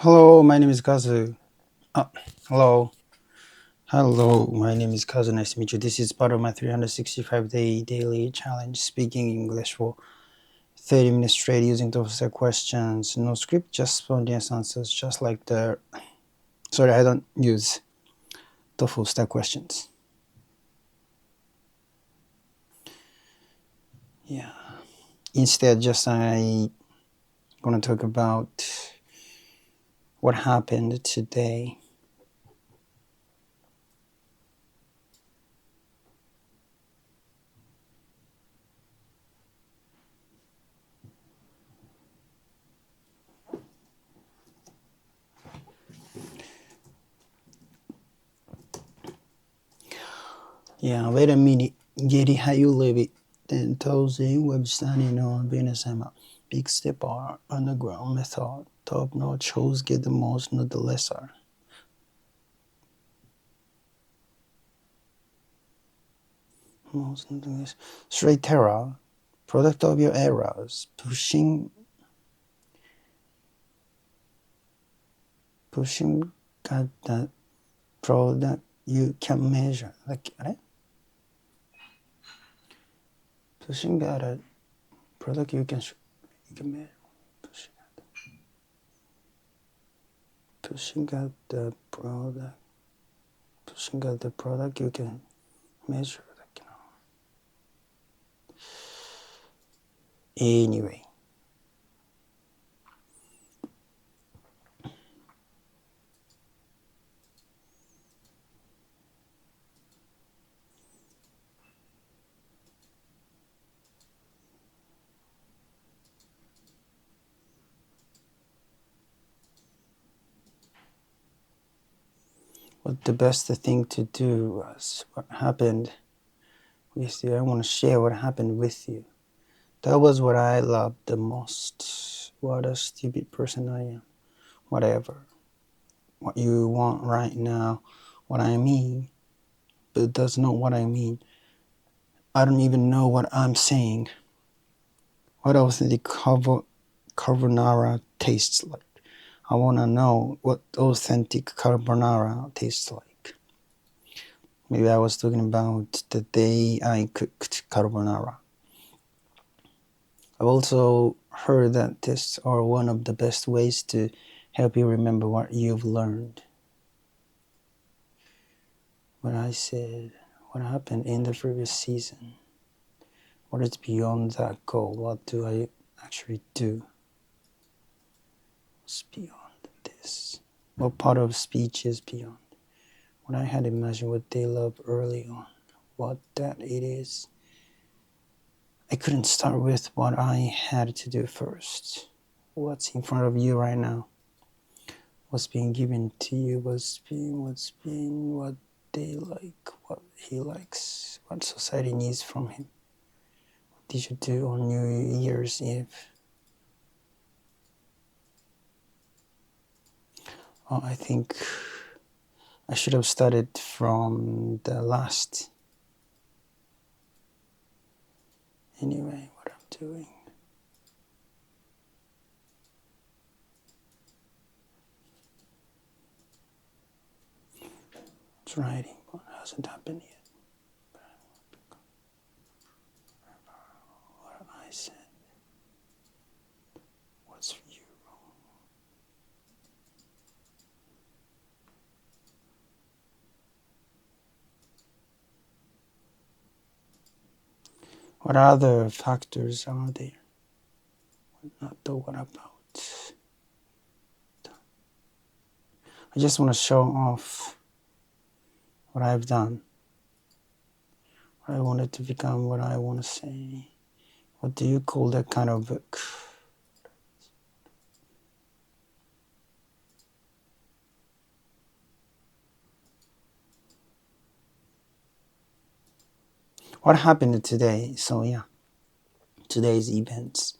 Hello, my name is Kazu. Uh, hello. Hello, my name is Kazu. Nice to meet you. This is part of my 365-day daily challenge, speaking English for 30 minutes straight using TOEFL questions. No script, just spontaneous answers, just like the... Sorry, I don't use TOEFL stack questions. Yeah. Instead, just I'm going to talk about what happened today. Yeah, wait a minute. Get it how you live it. 10,000 web standing on Venus and big step are underground method. Top notch hoes get the most, not the lesser. Most, not the lesser. Straight terror, product of your errors. Pushing got that product you can measure. Like, pushing got a product you can measure. Pushing out the product. Pushing out the product you can measure. Anyway. What the best thing to do was what happened with you. I want to share what happened with you. That was what I loved the most. What a stupid person I am. Whatever. What you want right now, what I mean, but that's not what I mean. I don't even know what I'm saying. What authentic carbonara tastes like. I want to know what authentic carbonara tastes like. Maybe I was talking about the day I cooked carbonara. I've also heard that tests are one of the best ways to help you remember what you've learned. What I said, what happened in the previous season, what is beyond that goal, what do I actually do? What's beyond this? What part of speech is beyond? What I had imagined what they love early on, what that it is. I couldn't start with what I had to do first. What's in front of you right now? What's being given to you? What's what they like, what he likes, what society needs from him. What did you do on New Year's Eve? Oh, I think I should have started from the last. Anyway, what I'm doing. It's writing, but it hasn't happened yet. What I said. What's for you wrong? What other factors are there? Not the what about. I just want to show off what I've done. What I wanted to become, what I want to say. What do you call that kind of book? What happened today? So yeah, today's events.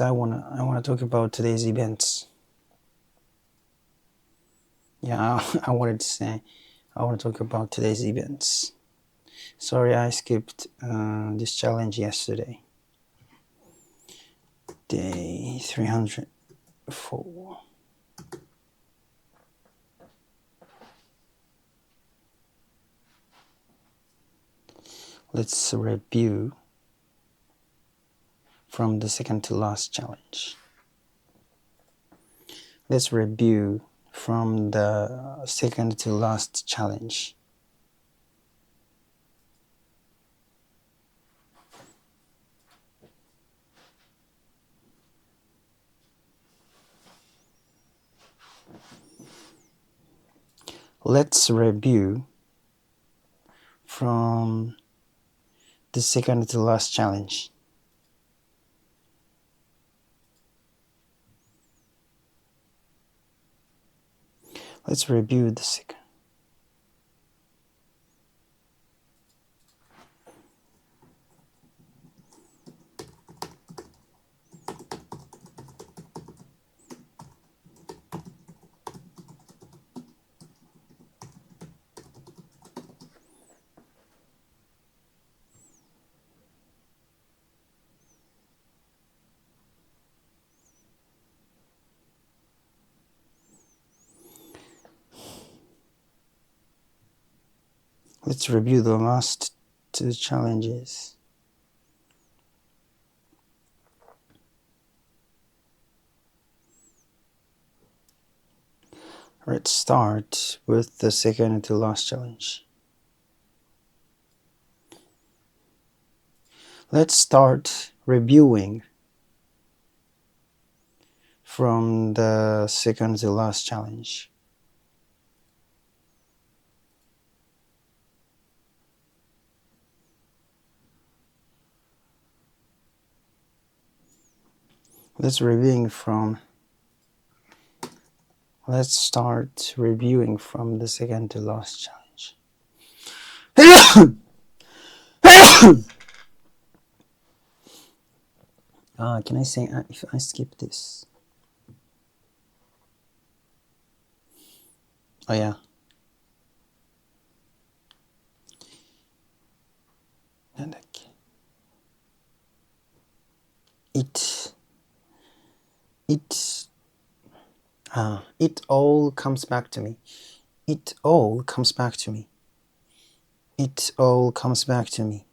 I wanna talk about today's events. Yeah, I wanted to say, I want to talk about today's events. Sorry, I skipped this challenge yesterday. Day 300. 4. Let's review from the second to last challenge. Let's review from the second to last challenge. Let's review from the second to last challenge. Let's review the second. Let's review the last 2 challenges. Let's start with the second to last challenge. Let's start reviewing from the second to last challenge. Let's start reviewing from the second to last challenge. Can I say if I skip this? Oh yeah. It all comes back to me. It all comes back to me. It all comes back to me.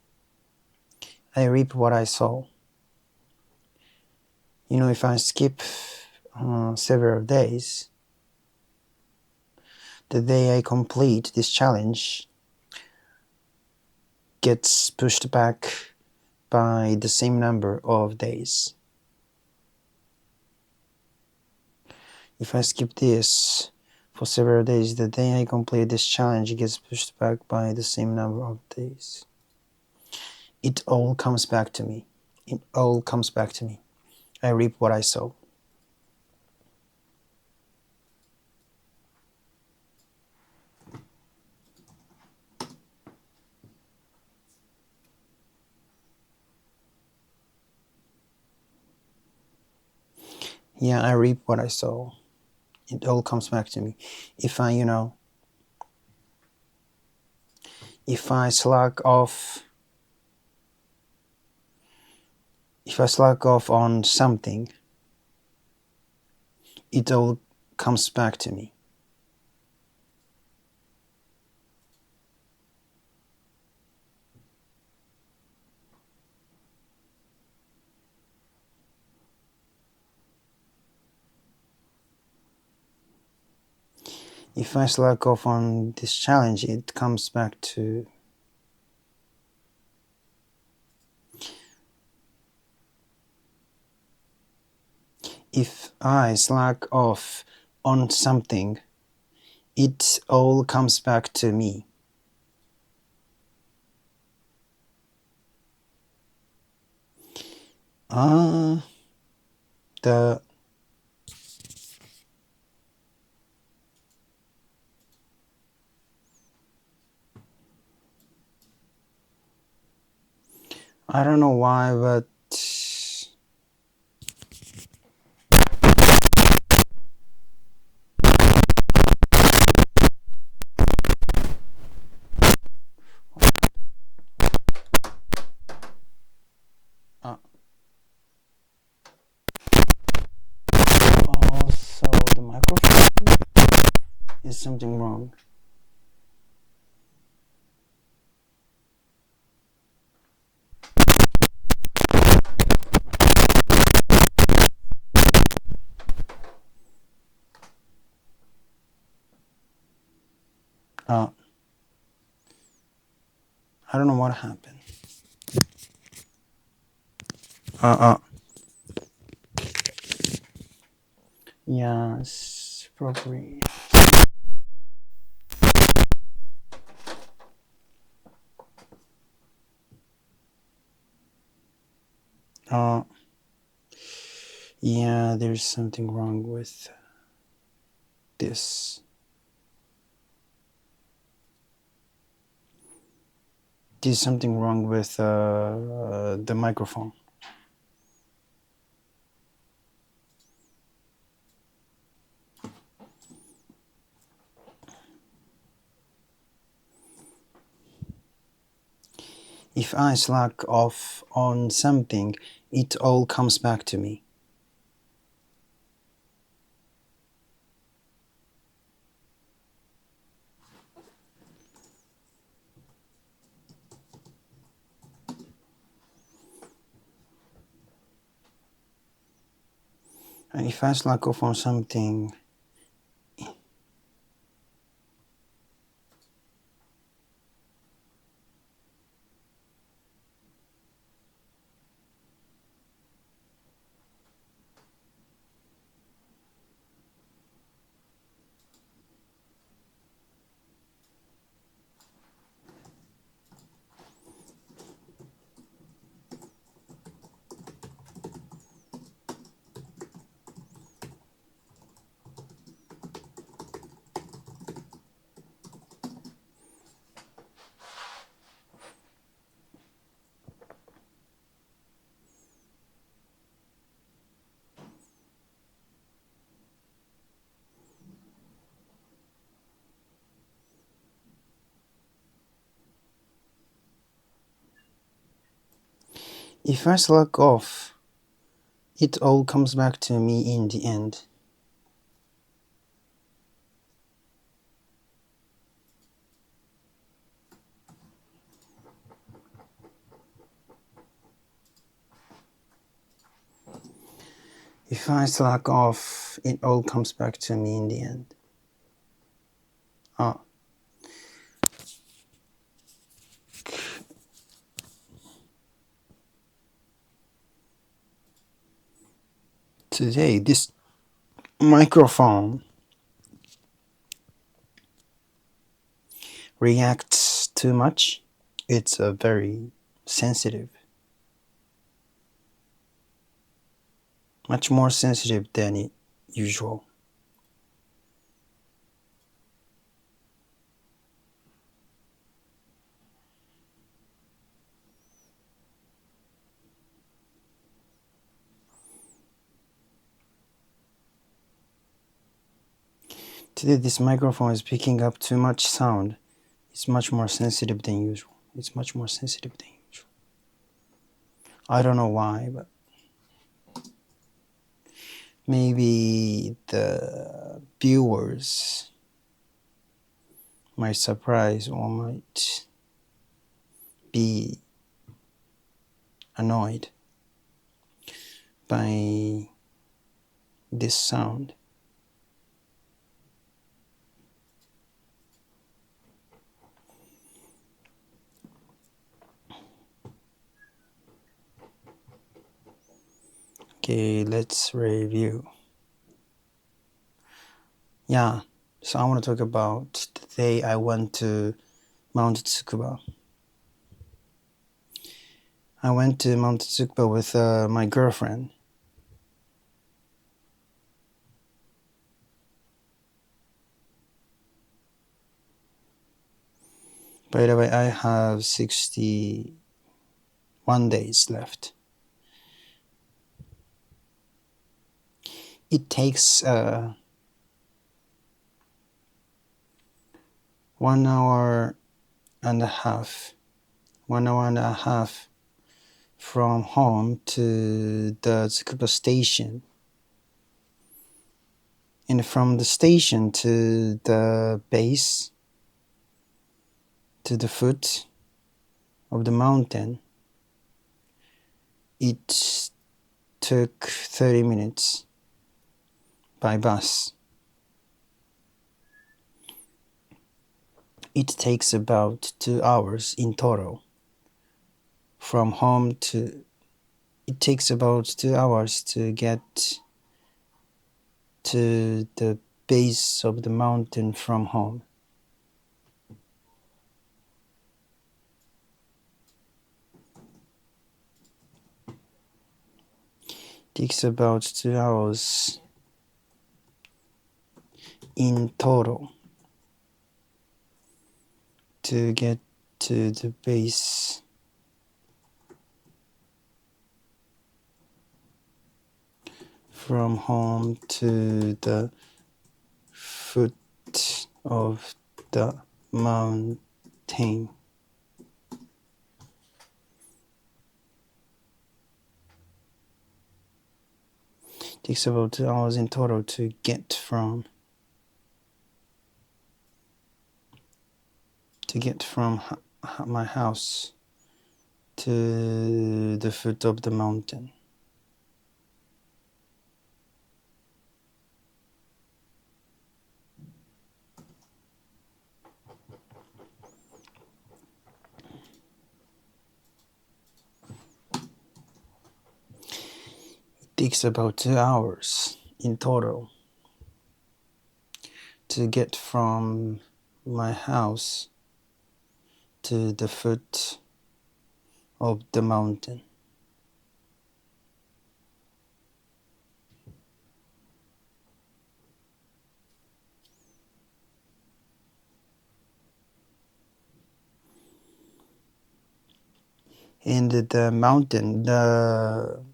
I reap what I sow. You know, if I skip several days, the day I complete this challenge gets pushed back by the same number of days. If I skip this for several days, the day I complete this challenge gets pushed back by the same number of days. It all comes back to me. It all comes back to me. I reap what I sow. Yeah, I reap what I sow. It all comes back to me. If I slack off on something, it all comes back to me. If I slack off on this challenge, it comes back to if I slack off on something, it all comes back to me. I don't know why, but Is something wrong? I don't know what happened. Yes, probably. Yeah, there's something wrong with this. There's something wrong with the microphone. If I slack off on something, it all comes back to me. And if I slack off on something, if I slack off, it all comes back to me in the end. If I slack off, it all comes back to me in the end. Today, this microphone reacts too much. It's very sensitive. Much more sensitive than usual. Today this microphone is picking up too much sound. It's much more sensitive than usual. It's much more sensitive than usual. I don't know why, but maybe the viewers might surprise or might be annoyed by this sound. Okay, let's review. Yeah, so I want to talk about the day I went to Mount Tsukuba. I went to Mount Tsukuba with my girlfriend. By the way, I have 61 days left. It takes 1 hour and a half from home to the Tsukuba station. And And from the station to the base, to the foot of the mountain, it took 30 minutes by bus. It takes about 2 hours in total. From home to, it takes about 2 hours to get to the base of the mountain from home. Takes about 2 hours in total to get to the base. From home to the foot of the mountain. Takes about 2 hours in total to get from my house to the foot of the mountain. It takes about 2 hours in total to get from my house to the foot of the mountain. And the mountain, the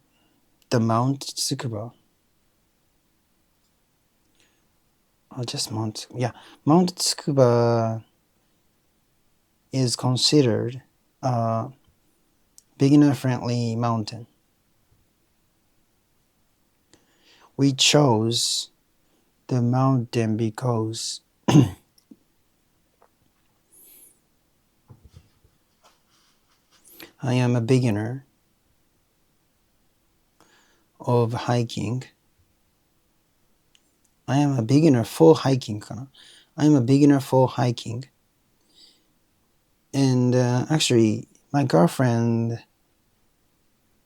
Mount Tsukuba, or just Mount, yeah, Mount Tsukuba is considered a beginner-friendly mountain. We chose the mountain because I am a beginner of hiking. I am a beginner for hiking. I am a beginner for hiking. And actually, my girlfriend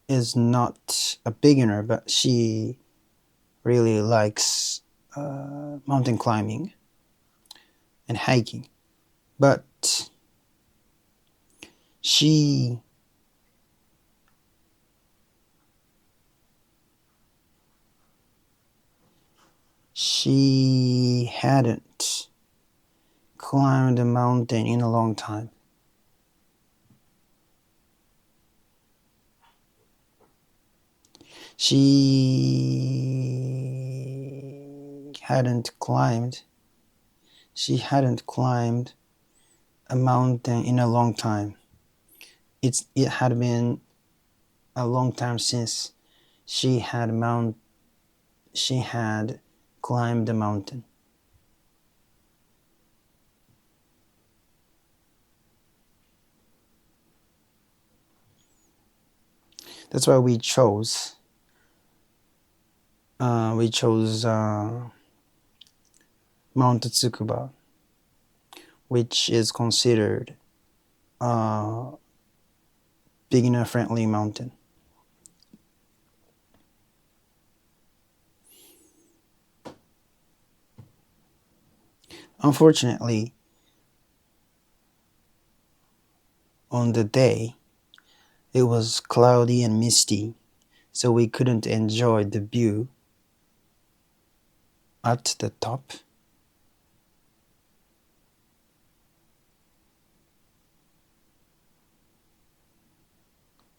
is not a beginner, but she really likes mountain climbing and hiking. But she hadn't climbed a mountain in a long time. She hadn't climbed a mountain in a long time. It had been a long time since she had climbed the mountain. That's why we chose Mount Tsukuba, which is considered a beginner-friendly mountain. Unfortunately, on the day, it was cloudy and misty, so we couldn't enjoy the view at the top.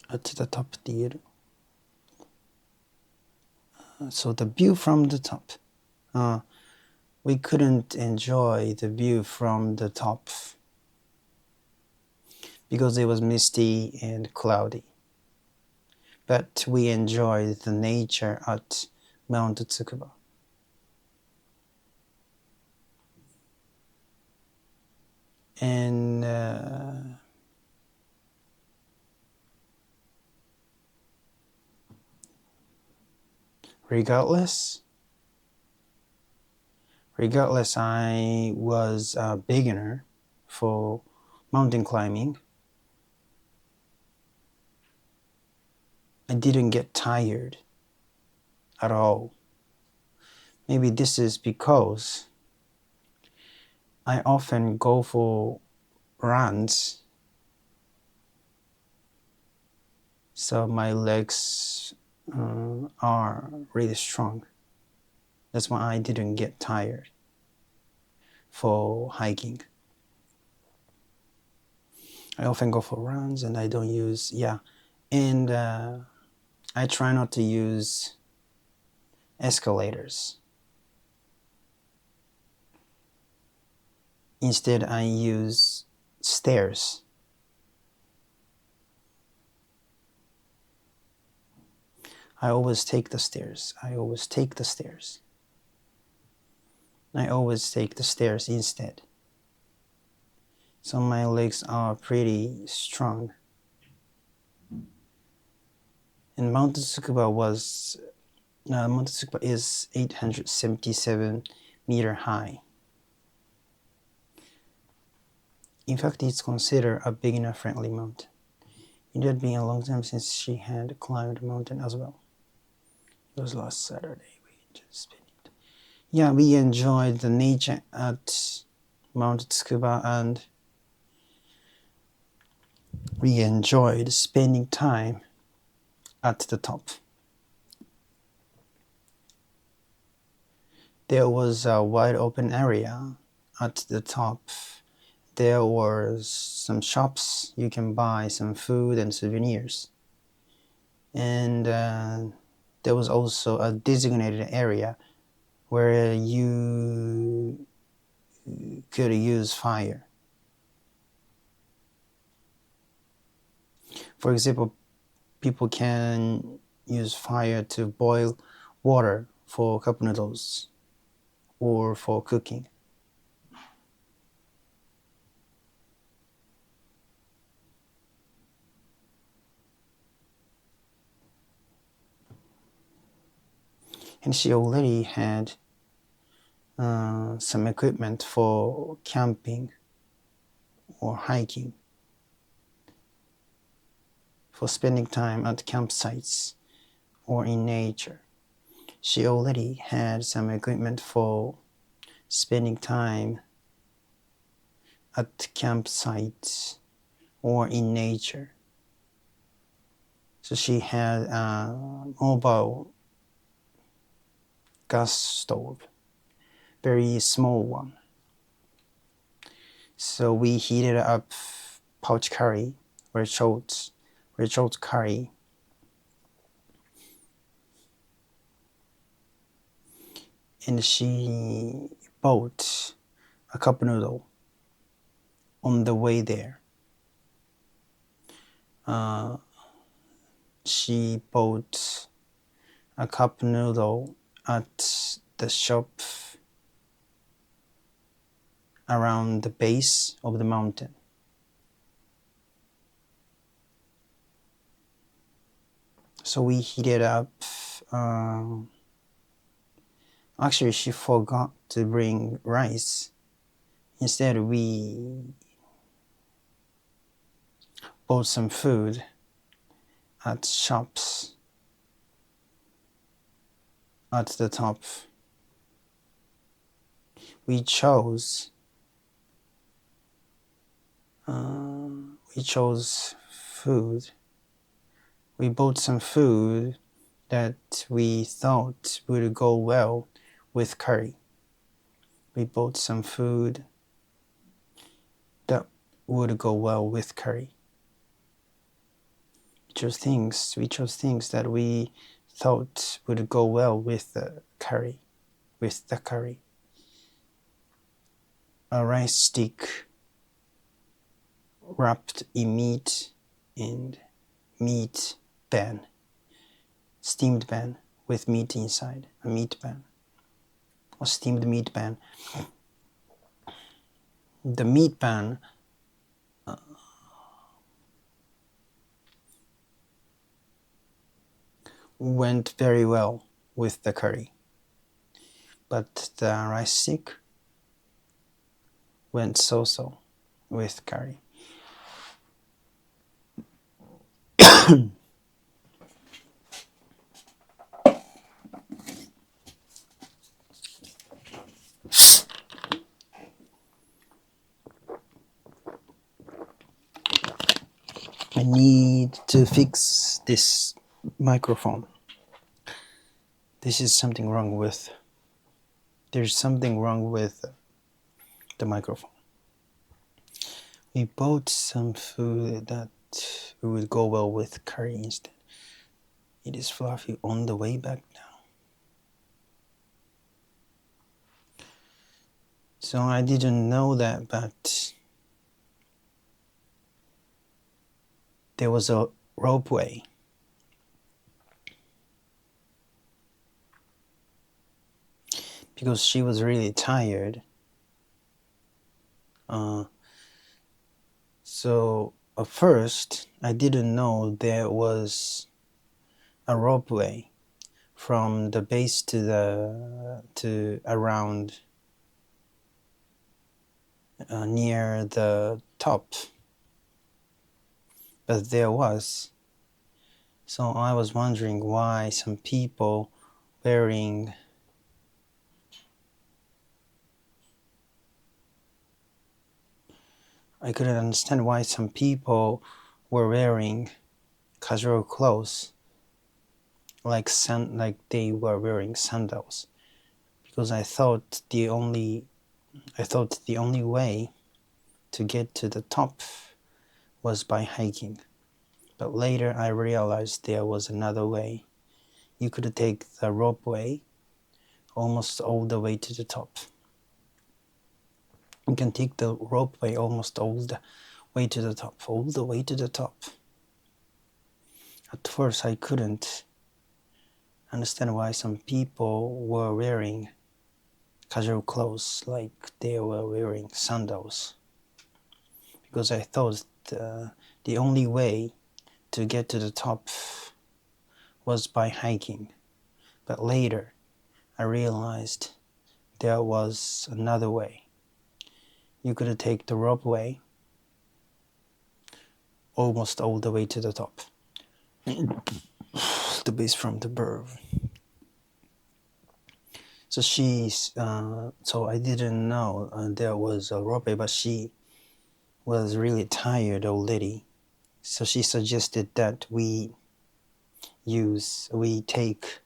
At the top って言える? So the view from the top. We couldn't enjoy the view from the top because it was misty and cloudy. But we enjoyed the nature at Mount Tsukuba. And regardless, I was a beginner for mountain climbing. I didn't get tired at all. Maybe this is because I often go for runs, so my legs are really strong. That's why I didn't get tired for hiking. I often go for runs and I don't use, and I try not to use escalators. Instead, I use stairs. I always take the stairs. I always take the stairs instead. So my legs are pretty strong. And Mount Tsukuba is 877 meter high. In fact, it's considered a beginner-friendly mountain. It had been a long time since she had climbed the mountain as well. It was last Saturday. We enjoyed the nature at Mount Tsukuba, and we enjoyed spending time at the top. There was a wide open area at the top. There were some shops. You can buy some food and souvenirs. And there was also a designated area where you could use fire. For example, people can use fire to boil water for cup noodles or for cooking. And she already had some equipment for camping or hiking, for spending time at campsites or in nature. She already had some equipment for spending time at campsites or in nature. So she had a mobile gas stove, very small one. So we heated up pouch curry, red short curry. And she bought a cup noodle on the way there. She bought a cup noodle at the shop around the base of the mountain. So we heated up. Actually, she forgot to bring rice. Instead, we bought some food at shops at the top. We chose food. We bought some food that we thought would go well with curry. We bought some food that would go well with curry. We chose things that we thought would go well with the curry. A rice stick wrapped in meat and meat pan, steamed pan with meat inside, a meat pan, or steamed meat pan. The meat pan went very well with the curry, but the rice stick went so-so with curry. I need to fix this microphone. There's something wrong with the microphone. We bought some food that would go well with curry instead. It is fluffy on the way back now. So I didn't know that, but there was a ropeway. Because she was really tired. So at first, I didn't know there was a ropeway from the base to around near the top. But there was. So I was wondering why some people wearing I couldn't understand why some people were wearing casual clothes like they were wearing sandals, because I thought the only way to get to the top was by hiking. But later I realized there was another way. You could take the ropeway almost all the way to the top. You can take the ropeway almost all the way to the top, all the way to the top. At first I couldn't understand why some people were wearing casual clothes like they were wearing sandals, because I thought the only way to get to the top was by hiking. But later I realized there was another way. You could take the ropeway almost all the way to the top. The base from the bird. So so I didn't know there was a ropeway, but she was really tired already. So she suggested that we take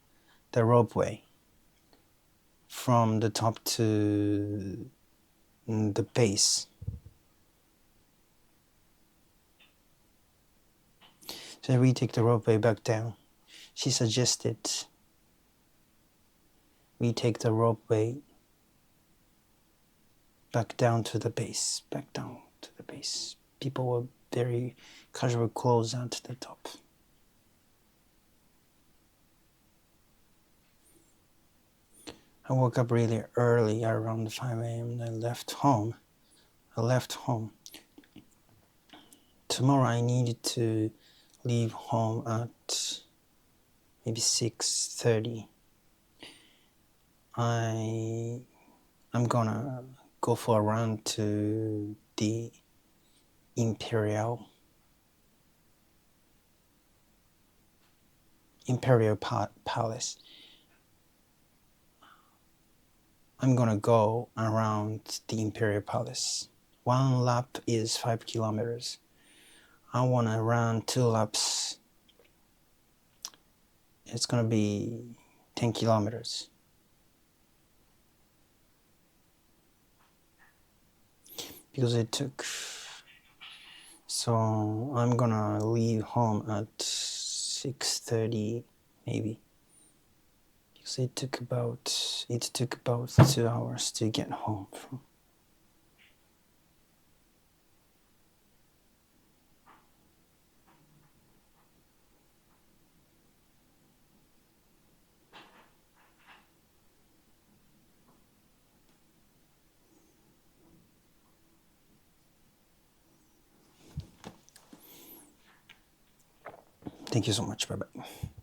the ropeway from the top to the base. So we take the ropeway back down. She suggested we take the ropeway back down to the base. People were very casual clothes down to the top. I woke up really early, around 5 a.m. and I left home. Tomorrow I needed to leave home at maybe 6:30. I'm gonna go for a run to the Imperial Palace. I'm gonna go around the Imperial Palace. One lap is 5 kilometers. I wanna run 2 laps. It's gonna be 10 kilometers. Because so I'm gonna leave home at 6:30 maybe. Because it took about 2 hours to get home from. Thank you so much. Bye bye.